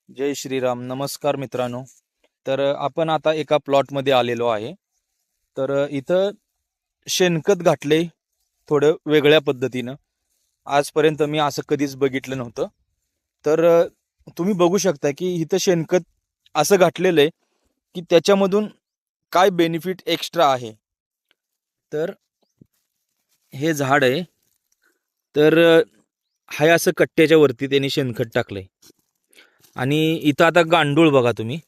जय श्रीराम. नमस्कार मित्रांनो. तर आपण आता एका प्लॉटमध्ये आलेलो आहे. तर इथं शेणखत घातले थोडं वेगळ्या पद्धतीनं. आजपर्यंत मी असं कधीच बघितलं नव्हतं. तर तुम्ही बघू शकता की इथं शेणखत असं घातलेलं आहे की त्याच्यामधून काय बेनिफिट एक्स्ट्रा आहे. तर हे झाड आहे. तर हाय असं कट्ट्याच्या वरती त्यांनी शेणखत टाकलंय आणि इथं आता गांडूळ बघा तुम्ही.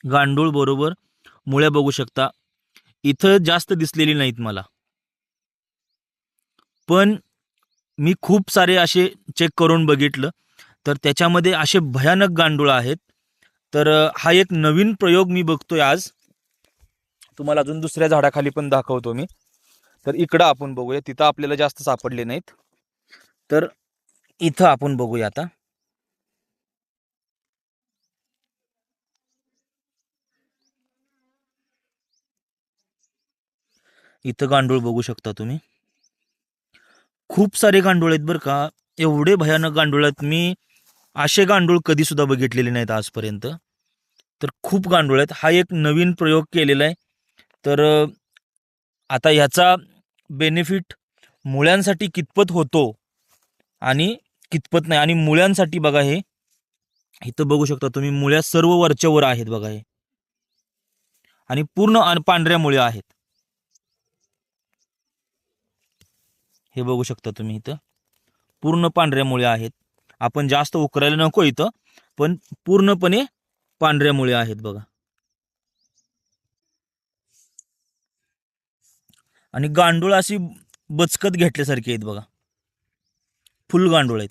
गांडूळ बरोबर मुळ्या बघू शकता. इथं जास्त दिसलेली नाहीत मला, पण मी खूप सारे असे चेक करून बघितलं तर त्याच्यामध्ये असे भयानक गांडूळ आहेत. तर हा एक नवीन प्रयोग मी बघतोय आज. तुम्हाला अजून दुसऱ्या झाडाखाली पण दाखवतो मी. तर इकडं आपण बघूया, तिथं आपल्याला जास्त सापडले नाहीत. तर इथं आपण बघूया आता. इथं गांडूळ बघू शकता तुम्ही. खूप सारे गांडूळ आहेत बरं का. एवढे भयानक गांडूळ आहेत. मी असे गांडूळ कधी सुद्धा बघितलेले नाहीत आजपर्यंत. तर खूप गांडूळ आहेत. हा एक नवीन प्रयोग केलेला आहे. तर आता ह्याचा बेनिफिट मुळ्यांसाठी कितपत होतो आणि कितपत नाही. आणि मुळ्यांसाठी बघा, हे इथं बघू शकता तुम्ही, मुळ्या सर्व वरच्या वर आहेत बघा हे. आणि पूर्ण पांढऱ्या मुळ्या आहेत. हे बघू शकता तुम्ही, इथं पूर्ण पांढऱ्या मुळ्या आहेत. आपण जास्त उकरायला नको इथं, पण पूर्णपणे पांढऱ्या मुळ्या आहेत बघा. आणि गांडूळ अशी बचकत घेतल्यासारखी आहेत बघा. फुल गांडूळ आहेत.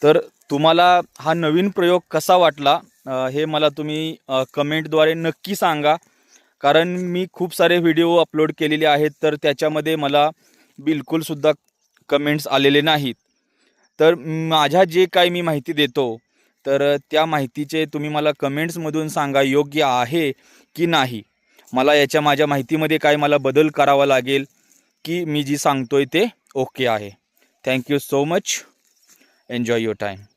तर तुम्हाला हा नवीन प्रयोग कसा वाटला हे मला तुम्ही कमेंटद्वारे नक्की सांगा. कारण मी खूप सारे व्हिडिओ अपलोड केलेले आहेत, तर त्याच्यामध्ये मला बिलकुलसुद्धा कमेंट्स आलेले नाहीत. तर माझ्या जे काही मी माहिती देतो, तर त्या माहितीचे तुम्ही मला कमेंट्समधून सांगा योग्य आहे की नाही. मला माझ्या माहितीमध्ये काय मला बदल करावा लागेल की मी जी सांगतोय ते ओके आहे. Thank you so much. Enjoy your time.